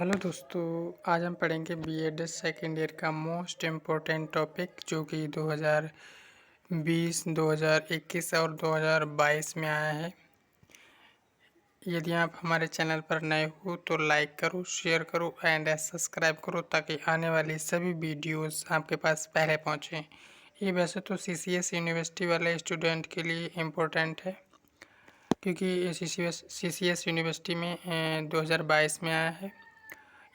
Hello दोस्तों, आज हम पढ़ेंगे बीएड सेकेंड ईयर का मोस्ट इम्पोर्टेंट टॉपिक जो कि 2020, 2021 और 2022 में आया है। यदि आप हमारे चैनल पर नए हो तो लाइक करो, शेयर करो एंड सब्सक्राइब करो ताकि आने वाली सभी वीडियोस आपके पास पहले पहुँचें। ये वैसे तो सीसीएस यूनिवर्सिटी वाले स्टूडेंट के लिए इम्पोर्टेंट है क्योंकि सीसीएस यूनिवर्सिटी में 2022 में आया है।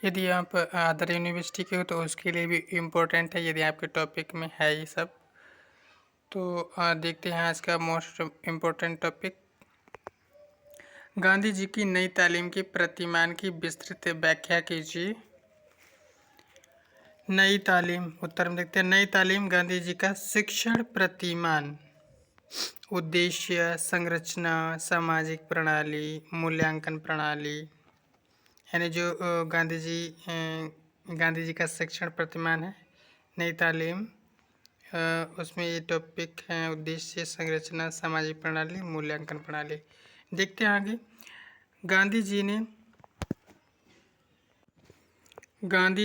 यदि आप अदर यूनिवर्सिटी के हो तो उसके लिए भी इम्पोर्टेंट है यदि आपके टॉपिक में है ये सब। तो देखते हैं आज का most important topic. Gandhi ji की नई तालीम के प्रतिमान की विस्तृत व्याख्या कीजिए। नई तालीम, उत्तर में देखते हैं नई तालीम गांधी जी का शिक्षण प्रतिमान, उद्देश्य, संरचना, सामाजिक प्रणाली, मूल्यांकन प्रणाली, यानी जो गांधी जी का शिक्षण प्रतिमान है नई तालीम, उसमें ये टॉपिक है उद्देश्य, संरचना, सामाजिक प्रणाली, मूल्यांकन प्रणाली। देखते हैं आगे। गांधी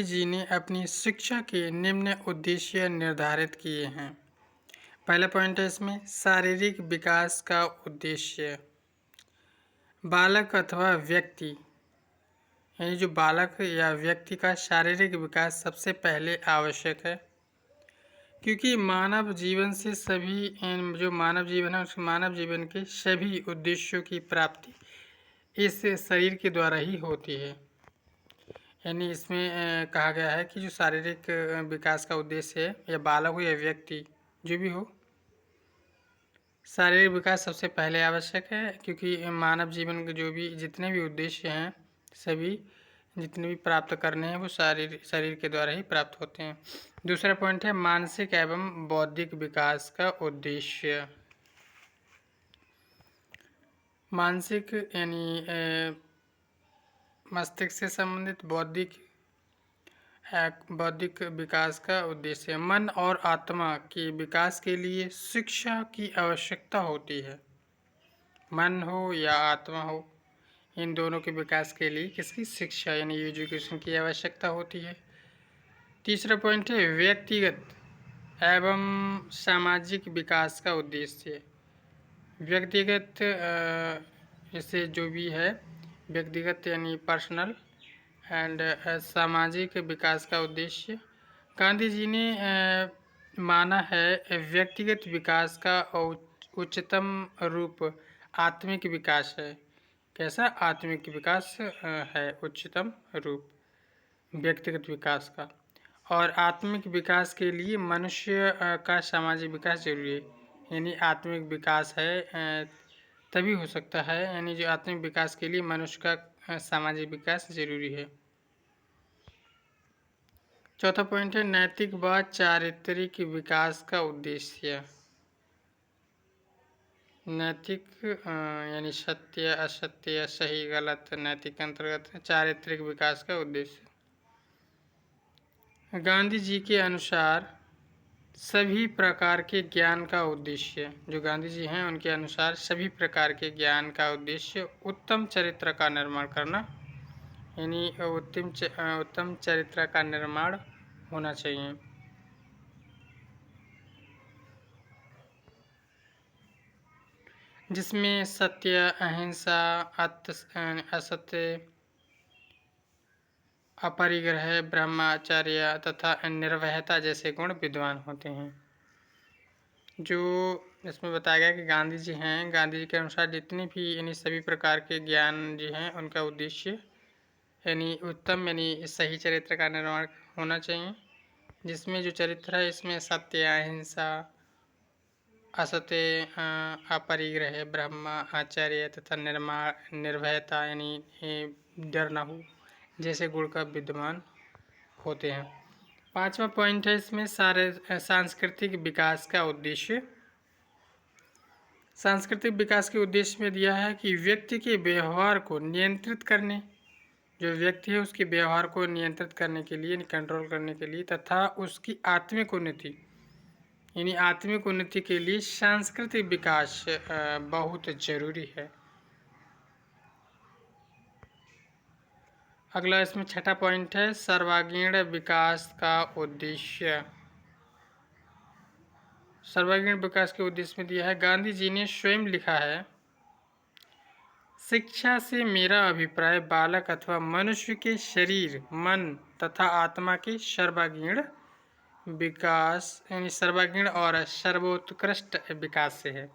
जी ने अपनी शिक्षा के निम्न उद्देश्य निर्धारित किए हैं। पहला पॉइंट है इसमें शारीरिक विकास का उद्देश्य। बालक अथवा व्यक्ति, यानी जो बालक या व्यक्ति का शारीरिक विकास सबसे पहले आवश्यक है, क्योंकि मानव जीवन से सभी जो मानव जीवन है उस मानव जीवन के सभी उद्देश्यों की प्राप्ति इस शरीर के द्वारा ही होती है। यानी इसमें कहा गया है कि जो शारीरिक विकास का उद्देश्य है, या बालक हो या व्यक्ति जो भी हो, शारीरिक विकास सबसे पहले आवश्यक है, क्योंकि मानव जीवन के जो भी जितने भी उद्देश्य हैं सभी जितने भी प्राप्त करने हैं वो शरीर के द्वारा ही प्राप्त होते हैं। दूसरा पॉइंट है मानसिक एवं बौद्धिक विकास का उद्देश्य। मानसिक यानी मस्तिष्क से संबंधित, बौद्धिक विकास का उद्देश्य। मन और आत्मा के विकास के लिए शिक्षा की आवश्यकता होती है। मन हो या आत्मा हो, इन दोनों के विकास के लिए किसकी शिक्षा यानी एजुकेशन की आवश्यकता होती है। तीसरा पॉइंट है व्यक्तिगत एवं सामाजिक विकास का उद्देश्य। व्यक्तिगत इससे जो भी है व्यक्तिगत यानी पर्सनल एंड सामाजिक विकास का उद्देश्य। गांधी जी ने माना है व्यक्तिगत विकास का उच्चतम रूप आत्मिक विकास है। कैसा आत्मिक विकास है उच्चतम रूप व्यक्तिगत विकास का, और आत्मिक विकास के लिए मनुष्य का सामाजिक विकास जरूरी है। यानी आत्मिक विकास है तभी हो सकता है, यानी जो आत्मिक विकास के लिए मनुष्य का सामाजिक विकास जरूरी है। चौथा पॉइंट है नैतिक व चारित्रिक विकास का उद्देश्य। नैतिक यानी सत्य असत्य, सही गलत, नैतिक अंतर्गत चारित्रिक विकास का उद्देश्य। गांधी जी के अनुसार सभी प्रकार के ज्ञान का उद्देश्य, जो गांधी जी हैं उनके अनुसार सभी प्रकार के ज्ञान का उद्देश्य उत्तम चरित्र का निर्माण करना, यानी उत्तम चरित्र का निर्माण होना चाहिए। जिसमें सत्य, अहिंसा, असत्य, अपरिग्रह, ब्रह्मचर्य तथा निर्भयता जैसे गुण विद्वान होते हैं। जो इसमें बताया गया कि गांधी जी हैं, गांधी जी के अनुसार जितनी भी यानी सभी प्रकार के ज्ञान जी हैं उनका उद्देश्य यानी उत्तम यानी सही चरित्र का निर्माण होना चाहिए। जिसमें जो चरित्र है इसमें सत्य, अहिंसा, असत्य, अपरिग्रह, ब्रह्मचर्य तथा निर्भयता यानी डर न हो जैसे गुण का विद्वान होते हैं। पांचवा पॉइंट है इसमें सांस्कृतिक विकास का उद्देश्य। सांस्कृतिक विकास के उद्देश्य में दिया है कि व्यक्ति के व्यवहार को नियंत्रित करने, जो व्यक्ति है उसके व्यवहार को नियंत्रित करने के लिए, कंट्रोल करने के लिए, तथा उसकी आत्मिक उन्नति यानी आत्मिक उन्नति के लिए सांस्कृतिक विकास बहुत जरूरी है। अगला इसमें छठा पॉइंट है सर्वांगीण विकास का उद्देश्य। सर्वांगीण विकास के उद्देश्य में दिया है, गांधी जी ने स्वयं लिखा है, शिक्षा से मेरा अभिप्राय बालक अथवा मनुष्य के शरीर, मन तथा आत्मा के सर्वांगीण विकास यानी सर्वांगीण और सर्वोत्कृष्ट विकास से है।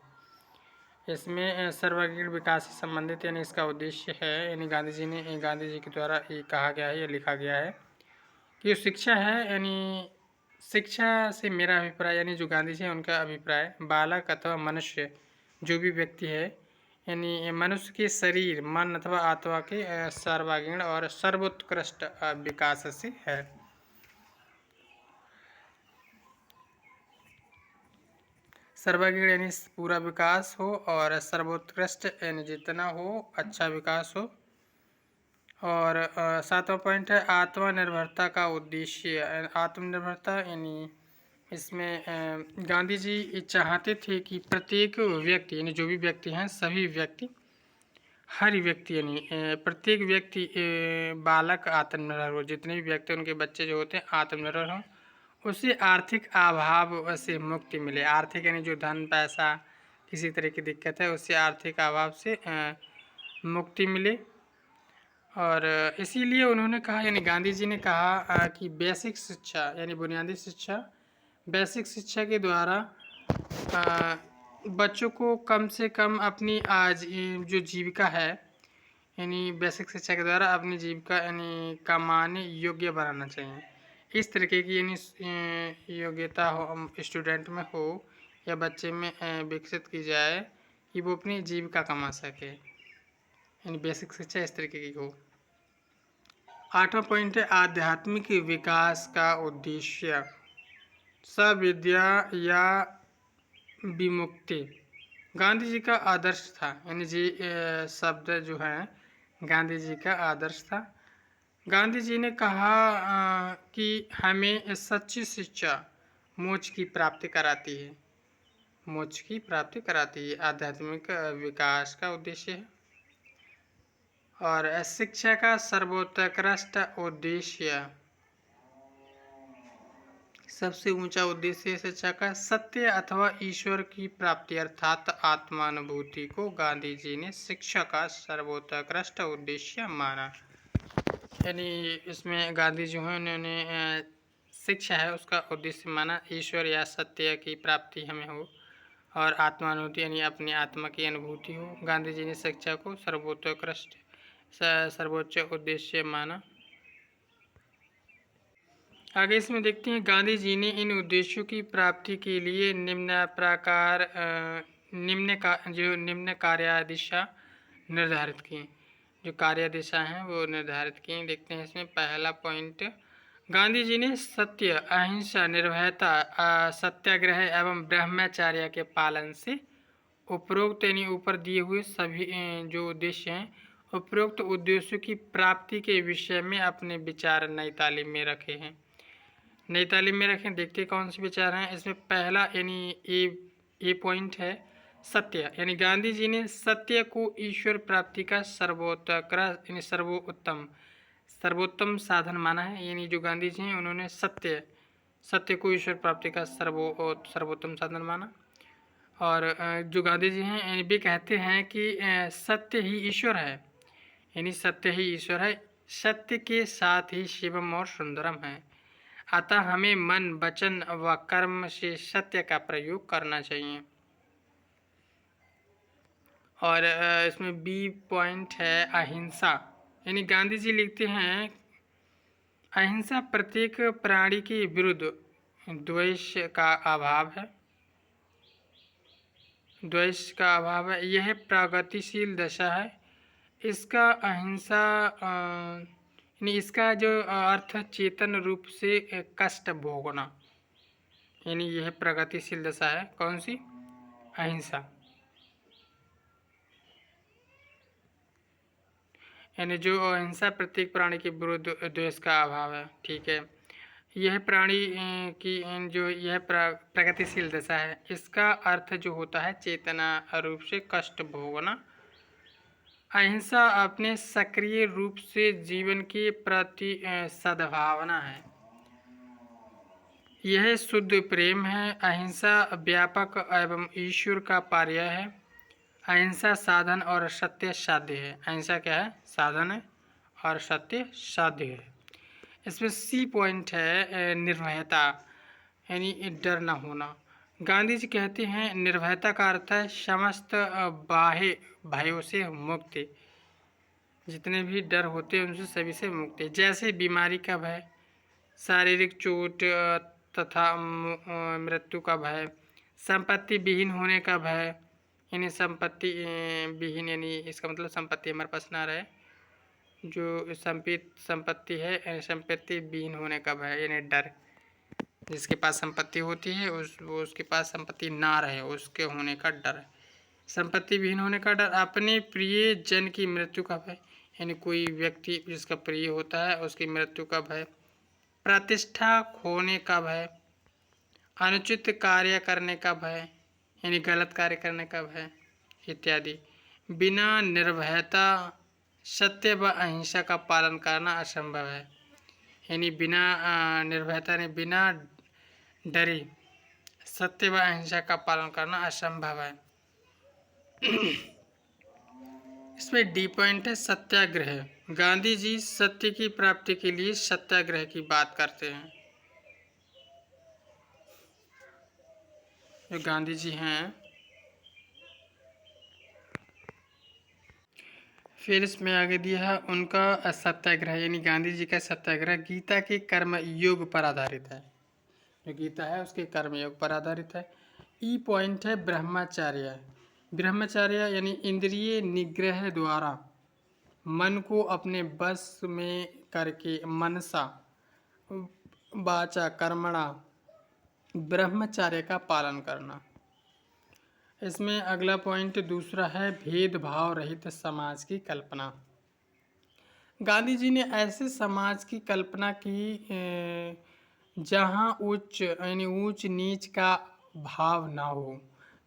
इसमें सर्वांगीण विकास से संबंधित यानी इसका उद्देश्य है, यानी गांधी जी के द्वारा ये कहा गया है या लिखा गया है कि जो शिक्षा है, यानी शिक्षा से मेरा अभिप्राय यानी जो गांधी जी हैं उनका अभिप्राय बालक अथवा मनुष्य जो भी व्यक्ति है, यानी मनुष्य के शरीर, मन अथवा आत्मा के सर्वांगीण और सर्वोत्कृष्ट विकास से है। सर्वांगीण यानी पूरा विकास हो और सर्वोत्कृष्ट यानी जितना हो अच्छा विकास हो। और सातवां पॉइंट है आत्मनिर्भरता का उद्देश्य। आत्मनिर्भरता यानी इसमें गांधी जी चाहते थे कि प्रत्येक व्यक्ति यानी जो भी व्यक्ति हैं सभी व्यक्ति, हर व्यक्ति यानी प्रत्येक व्यक्ति बालक आत्मनिर्भर हो, जितने भी व्यक्ति उनके बच्चे जो होते हैं आत्मनिर्भर हों, उसे आर्थिक अभाव से मुक्ति मिले। आर्थिक यानी जो धन पैसा किसी तरह की दिक्कत है उससे आर्थिक अभाव से मुक्ति मिले। और इसीलिए उन्होंने कहा यानी गांधी जी ने कहा कि बेसिक शिक्षा यानी बुनियादी शिक्षा, बेसिक शिक्षा के द्वारा बच्चों को कम से कम अपनी आज जो जीविका है यानी बेसिक शिक्षा के द्वारा अपनी जीविका यानी कमाने योग्य बनाना चाहिए। इस तरीके की यानी योग्यता हो स्टूडेंट में हो या बच्चे में विकसित की जाए कि वो अपनी जीविका कमा सके, यानी बेसिक शिक्षा इस तरीके की हो। आठवां पॉइंट है आध्यात्मिक विकास का उद्देश्य। सविद्या या विमुक्ति गांधी जी का आदर्श था, यानी जी शब्द जो है गांधी जी का आदर्श था। गांधी जी ने कहा कि हमें सच्ची शिक्षा मोक्ष की प्राप्ति कराती है, मोक्ष की प्राप्ति कराती है। आध्यात्मिक विकास का उद्देश्य है। और शिक्षा का सर्वोत्कृष्ट उद्देश्य, सबसे ऊंचा उद्देश्य शिक्षा का सत्य अथवा ईश्वर की प्राप्ति अर्थात आत्मानुभूति को गांधी जी ने शिक्षा का सर्वोत्कृष्ट उद्देश्य माना। यानी इसमें गांधी जो है उन्होंने शिक्षा है उसका उद्देश्य माना, ईश्वर या सत्य की प्राप्ति हमें हो और आत्मानुभूति यानी अपनी आत्मा की अनुभूति हो। गांधी जी ने शिक्षा को सर्वोत्कृष्ट सर्वोच्च उद्देश्य माना। आगे इसमें देखते हैं गांधी जी ने इन उद्देश्यों की प्राप्ति के लिए निम्न कार्यदिशा निर्धारित की। जो कार्यदिशा हैं वो निर्धारित की। देखते हैं इसमें पहला पॉइंट, गांधी जी ने सत्य, अहिंसा, निर्भयता, सत्याग्रह एवं ब्रह्मचर्य के पालन से उपरोक्त यानी ऊपर दिए हुए सभी जो उद्देश्य हैं उपरोक्त उद्देश्यों की प्राप्ति के विषय में अपने विचार नई तालीम में रखे हैं। नई तालीम में रखें, देखते कौन से विचार हैं। इसमें पहला यानी ए पॉइंट है सत्य, यानी गांधी जी ने सत्य को ईश्वर प्राप्ति का सर्वोत्कृष्ट यानी सर्वोत्तम साधन माना है। यानी जो गांधी जी हैं उन्होंने सत्य को ईश्वर प्राप्ति का सर्वोत्तम साधन माना। और जो गांधी जी हैं यानी भी कहते हैं कि सत्य ही ईश्वर है, यानी सत्य ही ईश्वर है, सत्य के साथ ही शिवम और सुंदरम है। अतः हमें मन, वचन व कर्म से सत्य का प्रयोग करना चाहिए। और इसमें बी पॉइंट है अहिंसा, यानी गांधी जी लिखते हैं अहिंसा प्रत्येक प्राणी के विरुद्ध द्वेष का अभाव है, द्वेष का अभाव है। यह प्रगतिशील दशा है। इसका अहिंसा यानी इसका जो अर्थ चेतन रूप से कष्ट भोगना, यानी यह प्रगतिशील दशा है। कौन सी? अहिंसा। यानी जो अहिंसा प्रत्येक प्राणी के विरुद्ध द्वेष का अभाव है, ठीक है। यह प्राणी की जो यह प्रगतिशील दशा है, इसका अर्थ जो होता है चेतना रूप से कष्ट भोगना। अहिंसा अपने सक्रिय रूप से जीवन के प्रति सद्भावना है। यह शुद्ध प्रेम है। अहिंसा व्यापक एवं ईश्वर का पर्याय है। अहिंसा साधन और सत्य साध्य है। अहिंसा क्या है? साधन है और सत्य साध्य है। इसमें सी पॉइंट है निर्भयता, यानी डर न होना। गांधी जी कहते हैं निर्भयता का अर्थ है समस्त बाह्य भयों से मुक्ति। जितने भी डर होते हैं उनसे सभी से मुक्ति। जैसे बीमारी का भय, शारीरिक चोट तथा मृत्यु का भय, संपत्ति विहीन होने का भय, यानी संपत्ति विहीन, यानी इसका मतलब संपत्ति हमारे पास ना रहे। जो संपत्ति है, संपत्ति विहीन होने का भय यानी डर। जिसके पास संपत्ति होती है उसके पास संपत्ति ना रहे, उसके होने का डर। संपत्ति विहीन होने का डर। अपने प्रिय जन की मृत्यु का भय, यानी कोई व्यक्ति जिसका प्रिय होता है उसकी मृत्यु का भय। प्रतिष्ठा खोने का भय, अनुचित कार्य करने का भय, यानी गलत कार्य करने का भय इत्यादि। बिना निर्भयता सत्य व अहिंसा का पालन करना असंभव है, यानी बिना निर्भयता ने बिना डरे सत्य व अहिंसा का पालन करना असंभव है। इसमें डी पॉइंट है सत्याग्रह। गांधी जी सत्य की प्राप्ति के लिए सत्याग्रह की बात करते हैं। जो गांधी जी हैं, फिर इसमें आगे दिया है उनका सत्याग्रह, यानी गांधी जी का सत्याग्रह गीता के कर्म योग पर आधारित है। जो गीता है उसके कर्म योग पर आधारित है। ई पॉइंट है ब्रह्मचर्य। ब्रह्मचर्य यानी इंद्रिय निग्रह द्वारा मन को अपने बस में करके मनसा वाचा कर्मणा ब्रह्मचर्य का पालन करना। इसमें अगला पॉइंट दूसरा है भेदभाव रहित समाज की कल्पना। गांधी जी ने ऐसे समाज की कल्पना की जहां उच्च यानी ऊंच नीच का भाव ना हो,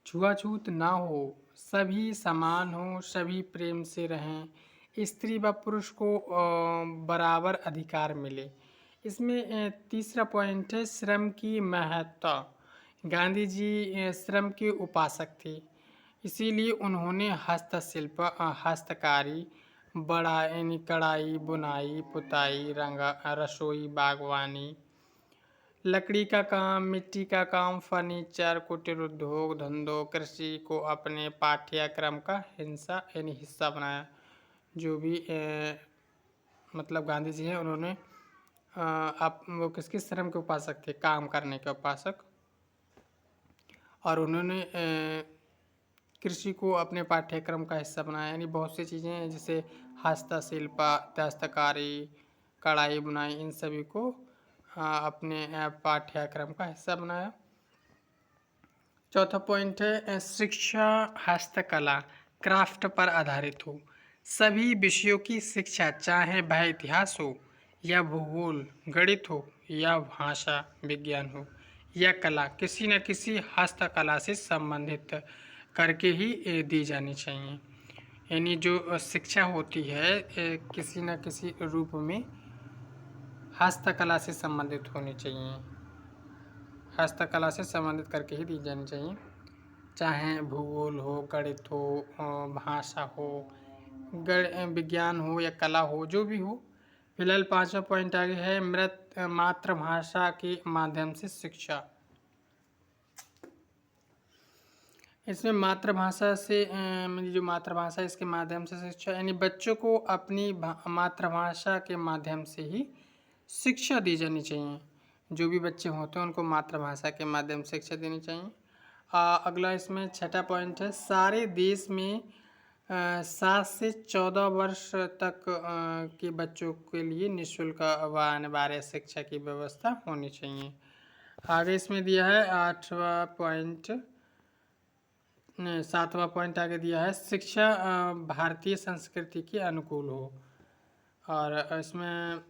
छुआछूत ना हो, सभी समान हो, सभी प्रेम से रहें, स्त्री व पुरुष को बराबर अधिकार मिले। इसमें तीसरा पॉइंट है श्रम की महत्ता। गांधी जी श्रम के उपासक थे, इसीलिए उन्होंने हस्तशिल्प, हस्तकारी, बड़ा यानी कढ़ाई, बुनाई, पुताई, रंगा, रसोई, बागवानी, लकड़ी का काम, मिट्टी का काम, फर्नीचर, कुटीर उद्योग, धंधों, कृषि को अपने पाठ्यक्रम का हिस्सा बनाया। जो भी मतलब गांधी जी हैं उन्होंने आप वो किसके श्रम के उपासक थे? काम करने के उपासक। और उन्होंने कृषि को अपने पाठ्यक्रम का हिस्सा बनाया, यानी बहुत सी चीज़ें हैं जैसे हस्तशिल्प, दस्तकारी, कढ़ाई, बुनाई, इन सभी को अपने पाठ्यक्रम का हिस्सा बनाया। चौथा पॉइंट है शिक्षा हस्तकला क्राफ्ट पर आधारित हो। सभी विषयों की शिक्षा, चाहे वह इतिहास हो या भूगोल, गणित हो या भाषा विज्ञान हो या कला, किसी न किसी हस्तकला से संबंधित करके ही दी जानी चाहिए। यानी जो शिक्षा होती है किसी न किसी रूप में हस्तकला से संबंधित होनी चाहिए, हस्तकला से संबंधित करके ही दी जानी चाहिए, चाहे भूगोल हो, गणित हो, भाषा हो, विज्ञान हो या कला हो, जो भी हो। फिलहाल पांचवा पॉइंट आगे है मातृभाषा के माध्यम से शिक्षा। इसमें मातृभाषा से जो मातृभाषा इसके माध्यम से शिक्षा, यानी बच्चों को अपनी मातृभाषा के माध्यम से ही शिक्षा दी जानी चाहिए। जो भी बच्चे होते हैं उनको मातृभाषा के माध्यम से शिक्षा देनी चाहिए। अगला इसमें छठा पॉइंट है सारे देश में 7 से 14 वर्ष तक के बच्चों के लिए निःशुल्क व अनिवार्य शिक्षा की व्यवस्था होनी चाहिए। आगे इसमें दिया है 7वां पॉइंट आगे दिया है शिक्षा भारतीय संस्कृति के अनुकूल हो। और इसमें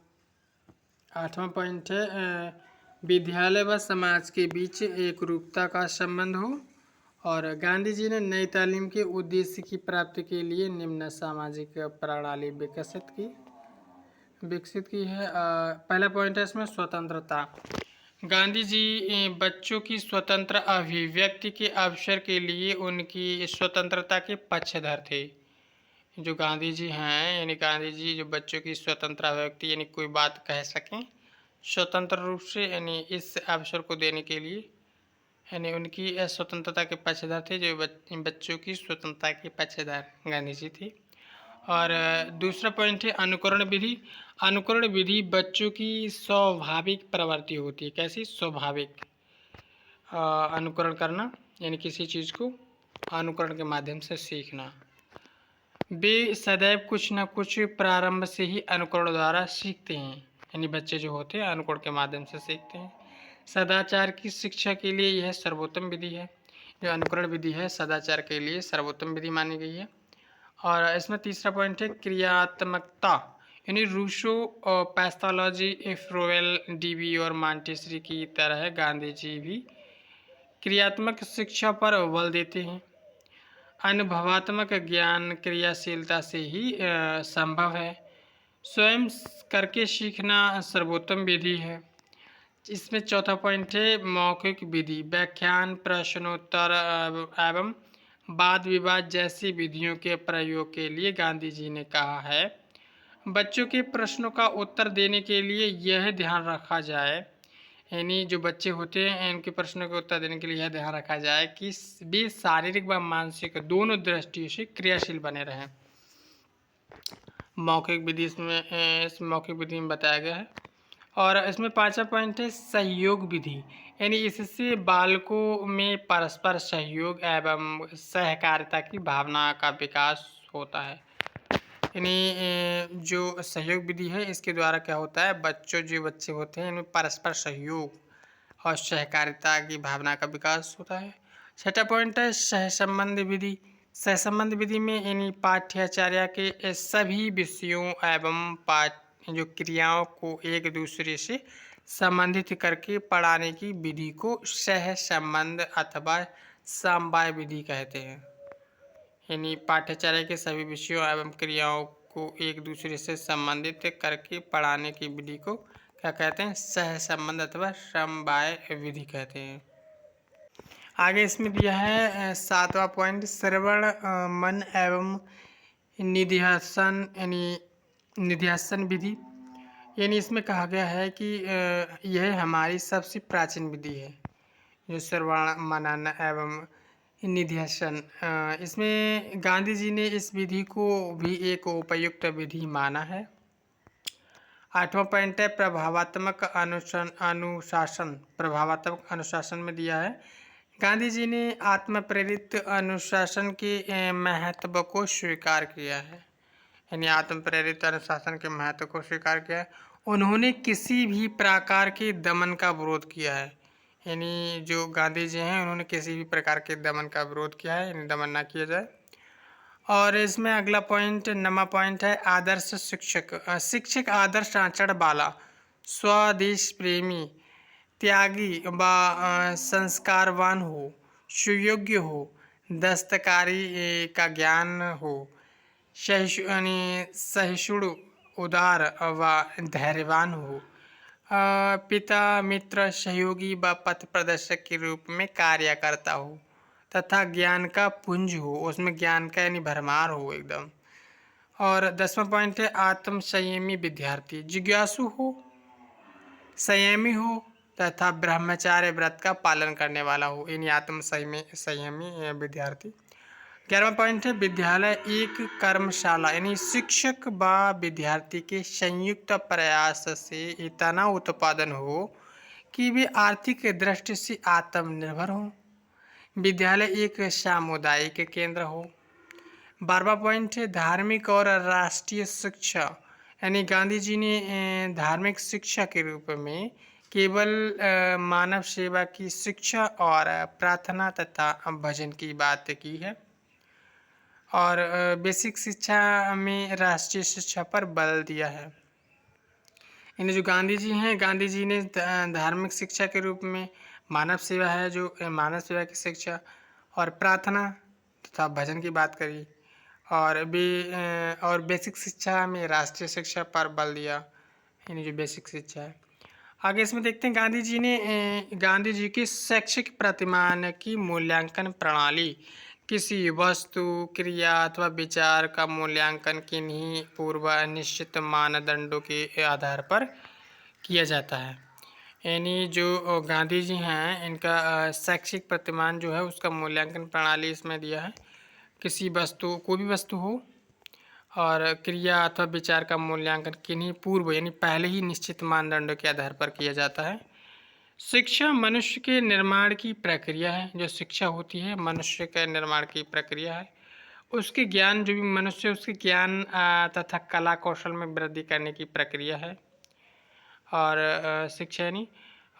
8वां पॉइंट है विद्यालय व समाज के बीच एकरूपता का संबंध हो और गांधी जी ने नई तालीम के उद्देश्य की प्राप्ति के लिए निम्न सामाजिक प्रणाली विकसित की है। पहला पॉइंट है इसमें स्वतंत्रता। गांधी जी बच्चों की स्वतंत्र अभिव्यक्ति के अवसर के लिए उनकी स्वतंत्रता के पक्षधर थे। जो गांधी जी हैं, यानी गांधी जी जो बच्चों की स्वतंत्र अभिव्यक्ति यानी कोई बात कह सकें स्वतंत्र रूप से, यानी इस अवसर को देने के लिए, यानी उनकी स्वतंत्रता के पक्षधर थे। जो बच्चों की स्वतंत्रता के पक्षधर गांधी जी थे। और दूसरा पॉइंट है अनुकरण विधि। अनुकरण विधि बच्चों की स्वाभाविक प्रवृत्ति होती है। कैसी? स्वाभाविक अनुकरण करना, यानी किसी चीज़ को अनुकरण के माध्यम से सीखना। वे सदैव कुछ न कुछ प्रारंभ से ही अनुकरण द्वारा सीखते हैं, यानी बच्चे जो होते हैं अनुकरण के माध्यम से सीखते हैं। सदाचार की शिक्षा के लिए यह सर्वोत्तम विधि है। जो अनुकरण विधि है सदाचार के लिए सर्वोत्तम विधि मानी गई है। और इसमें तीसरा पॉइंट है क्रियात्मकता, यानी रूसो, पैथोलॉजी, फ्रोवेल, डीबी और मांटेसरी की तरह गांधी जी भी क्रियात्मक शिक्षा पर बल देते हैं। अनुभवात्मक ज्ञान क्रियाशीलता से ही संभव है। स्वयं करके सीखना सर्वोत्तम विधि है। इसमें चौथा पॉइंट है मौखिक विधि। व्याख्यान, प्रश्नोत्तर एवं वाद विवाद जैसी विधियों के प्रयोग के लिए गांधी जी ने कहा है, बच्चों के प्रश्नों का उत्तर देने के लिए यह ध्यान रखा जाए, यानी जो बच्चे होते हैं इनके प्रश्नों के उत्तर देने के लिए यह ध्यान रखा जाए कि वे शारीरिक व मानसिक दोनों दृष्टियों से क्रियाशील बने रहें। मौखिक विधि इस मौखिक विधि में बताया गया है। और इसमें पांचवा पॉइंट है सहयोग विधि, यानी इससे बालकों में परस्पर सहयोग एवं सहकारिता की भावना का विकास होता है। यानी जो सहयोग विधि है इसके द्वारा क्या होता है, जो बच्चे होते हैं इनमें परस्पर सहयोग और सहकारिता की भावना का विकास होता है। छठा पॉइंट है सहसंबंध विधि। सहसंबंध विधि में यानी पाठ्याचार्य के सभी विषयों एवं जो क्रियाओं को एक दूसरे से संबंधित करके पढ़ाने की विधि को सहसंबंध अथवा समवाय विधि कहते हैं। यानी पाठ्याचार्य के सभी विषयों एवं क्रियाओं को एक दूसरे से संबंधित करके पढ़ाने की विधि को क्या कहते हैं? सहसंबंध अथवा समवाय विधि कहते हैं। आगे इसमें दिया है सातवां पॉइंट श्रवण, मन एवं निधिध्यासन, यानी निधिध्यासन विधि। यानी इसमें कहा गया है कि यह हमारी सबसे प्राचीन विधि है, जो श्रवण, मनन एवं निधिध्यासन। इसमें गांधी जी ने इस विधि को भी एक उपयुक्त विधि माना है। आठवां पॉइंट है प्रभावात्मक अनुशासन। प्रभावात्मक अनुशासन में दिया है गांधी जी ने आत्म प्रेरित अनुशासन के महत्व को स्वीकार किया है, यानी आत्म प्रेरित अनुशासन के महत्व को स्वीकार किया है। उन्होंने किसी भी प्रकार के दमन का विरोध किया है, यानी जो गांधी जी हैं उन्होंने किसी भी प्रकार के दमन का विरोध किया है, यानी दमन ना किया जाए। और इसमें अगला पॉइंट 9वां पॉइंट है आदर्श शिक्षक। शिक्षक आदर्श आचरण वाला, स्वदेश प्रेमी, त्यागी व संस्कारवान हो, सुयोग्य हो, दस्तकारी का ज्ञान हो, सहिष्णु, उदार व धैर्यवान हो, पिता, मित्र, सहयोगी व पथ प्रदर्शक के रूप में कार्य करता हो तथा ज्ञान का पुंज हो, उसमें ज्ञान का यानी भरमार हो एकदम। और 10वां पॉइंट है आत्म संयमी विद्यार्थी। जिज्ञासु हो, संयमी हो तथा ब्रह्मचार्य व्रत का पालन करने वाला हो, यानी आत्म संयमी विद्यार्थी। 11वां पॉइंट है विद्यालय एक कर्मशाला, यानी शिक्षक व विद्यार्थी के संयुक्त प्रयास से इतना उत्पादन हो कि वे आर्थिक दृष्टि से आत्मनिर्भर हों। विद्यालय एक सामुदायिक केंद्र हो। 12वां पॉइंट है धार्मिक और राष्ट्रीय शिक्षा, यानी गांधी जी ने धार्मिक शिक्षा के रूप में केवल मानव सेवा की शिक्षा और प्रार्थना तथा भजन की बात की है। और बेसिक शिक्षा में राष्ट्रीय शिक्षा पर बल दिया है। यानी जो गांधी जी हैं, गांधी जी ने धार्मिक शिक्षा के रूप में मानव सेवा है, जो मानव सेवा की शिक्षा और प्रार्थना तथा भजन की बात करी, और बेसिक शिक्षा में राष्ट्रीय शिक्षा पर बल दिया, यानी जो बेसिक शिक्षा है। आगे इसमें देखते हैं गांधी जी की शैक्षिक प्रतिमान की मूल्यांकन प्रणाली। किसी वस्तु, क्रिया अथवा विचार का मूल्यांकन किन्हीं पूर्व निश्चित मानदंडों के आधार पर किया जाता है। यानी जो गांधी जी हैं, इनका शैक्षिक प्रतिमान जो है उसका मूल्यांकन प्रणाली इसमें दिया है। किसी वस्तु, कोई भी वस्तु हो, और क्रिया अथवा विचार का मूल्यांकन किन्हीं पूर्व यानी पहले ही निश्चित मानदंडों के आधार पर किया जाता है। शिक्षा मनुष्य के निर्माण की प्रक्रिया है। जो शिक्षा होती है मनुष्य के निर्माण की प्रक्रिया है। उसके ज्ञान, जो भी मनुष्य उसके ज्ञान तथा कला कौशल में वृद्धि करने की प्रक्रिया है। और शिक्षा यानी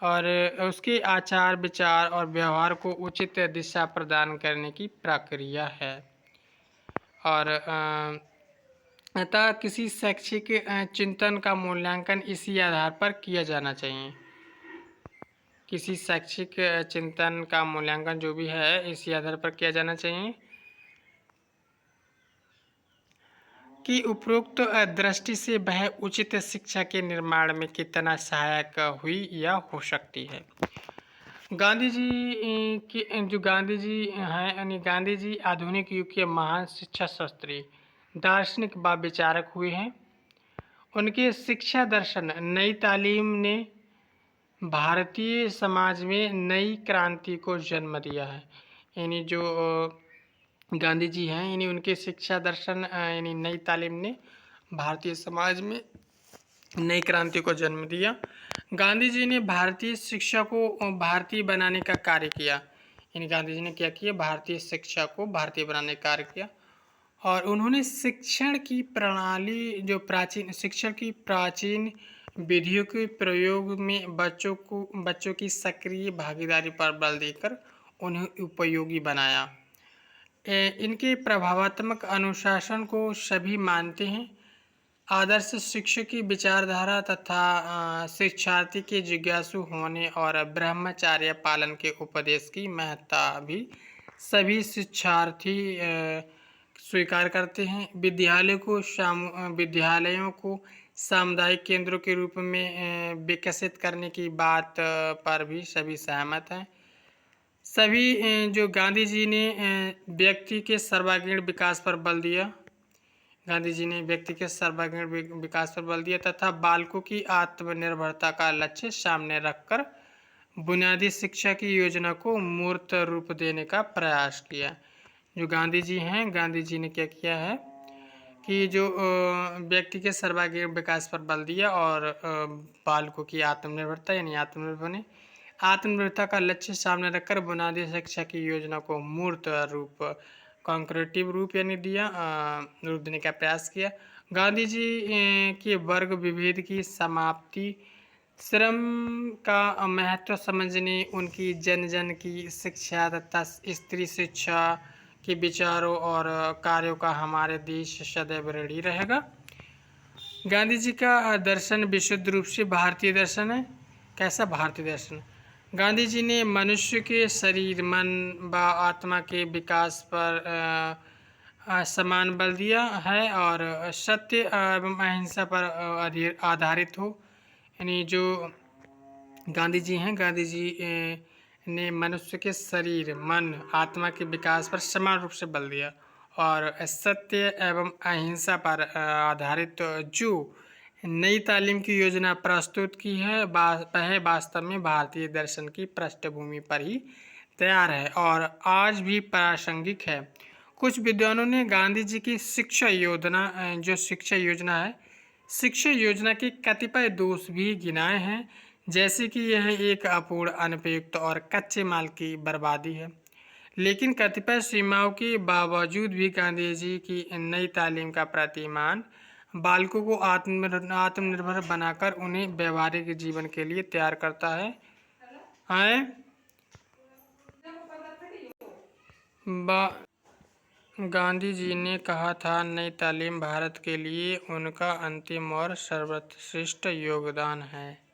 और उसके आचार विचार और व्यवहार को उचित दिशा प्रदान करने की प्रक्रिया है। और अतः किसी शैक्षिक चिंतन का मूल्यांकन इसी आधार पर किया जाना चाहिए। किसी शैक्षिक चिंतन का मूल्यांकन जो भी है इसी आधार पर किया जाना चाहिए कि उपरोक्त दृष्टि से वह उचित शिक्षा के निर्माण में कितना सहायक हुई या हो सकती है। गांधी जी जो गांधी जी हैं, यानी गांधी जी आधुनिक युग के महान शिक्षा शास्त्री, दार्शनिक व विचारक हुए हैं। उनके शिक्षा दर्शन, नई तालीम ने भारतीय समाज में नई क्रांति को जन्म दिया है। यानी जो गांधी जी हैं, यानी उनके शिक्षा दर्शन यानी नई तालीम ने भारतीय समाज में नई क्रांति को जन्म दिया। गांधी जी ने भारतीय शिक्षा को भारतीय बनाने का कार्य किया। यानी गांधी जी ने क्या किया, भारतीय शिक्षा को भारतीय बनाने का कार्य किया। और उन्होंने शिक्षण की प्रणाली, जो शिक्षण की प्राचीन विधियों के प्रयोग में बच्चों की सक्रिय भागीदारी पर बल देकर उन्हें उपयोगी बनाया। इनके प्रभावात्मक अनुशासन को सभी मानते हैं। आदर्श शिक्षक की विचारधारा तथा शिक्षार्थी के जिज्ञासु होने और ब्रह्मचर्य पालन के उपदेश की महत्ता भी सभी शिक्षार्थी स्वीकार करते हैं। विद्यालयों को सामुदायिक केंद्रों के रूप में विकसित करने की बात पर भी सभी सहमत हैं। सभी जो गांधी जी ने व्यक्ति के सर्वांगीण विकास पर बल दिया। गांधी जी ने व्यक्ति के सर्वांगीण विकास पर बल दिया तथा बालकों की आत्मनिर्भरता का लक्ष्य सामने रखकर बुनियादी शिक्षा की योजना को मूर्त रूप देने का प्रयास किया। जो गांधी जी हैं, गांधी जी ने क्या किया है कि जो व्यक्ति के सर्वांगीण विकास पर बल दिया और बालकों की आत्मनिर्भरता यानी आत्मनिर्भरता का लक्ष्य सामने रखकर बुनियादी शिक्षा की योजना को मूर्त रूप, कॉन्क्रीटिव रूप यानी रूप देने का प्रयास किया। गांधी जी के वर्ग विभेद की समाप्ति, श्रम का महत्व समझने, उनकी जन जन की शिक्षा तथा स्त्री शिक्षा के विचारों और कार्यों का हमारे देश सदैव ऋणी रहेगा। गांधी जी का दर्शन विशुद्ध रूप से भारतीय दर्शन है। कैसा भारतीय दर्शन? गांधी जी ने मनुष्य के शरीर, मन व आत्मा के विकास पर समान बल दिया है और सत्य एवं अहिंसा पर आधारित हो। यानी जो गांधी जी हैं, गांधी जी ने मनुष्य के शरीर, मन, आत्मा के विकास पर समान रूप से बल दिया और सत्य एवं अहिंसा पर आधारित जो नई तालीम की योजना प्रस्तुत की है वह वास्तव में भारतीय दर्शन की पृष्ठभूमि पर ही तैयार है और आज भी प्रासंगिक है। कुछ विद्वानों ने गांधी जी की शिक्षा योजना के कतिपय दोष भी गिनाए हैं, जैसे कि यह एक अपूर्ण, अनुपयुक्त और कच्चे माल की बर्बादी है। लेकिन कतिपय सीमाओं के बावजूद भी गांधी जी की नई तालीम का प्रतिमान बालकों को आत्मनिर्भर बनाकर उन्हें व्यवहारिक जीवन के लिए तैयार करता है। गांधी जी ने कहा था, नई तालीम भारत के लिए उनका अंतिम और सर्वश्रेष्ठ योगदान है।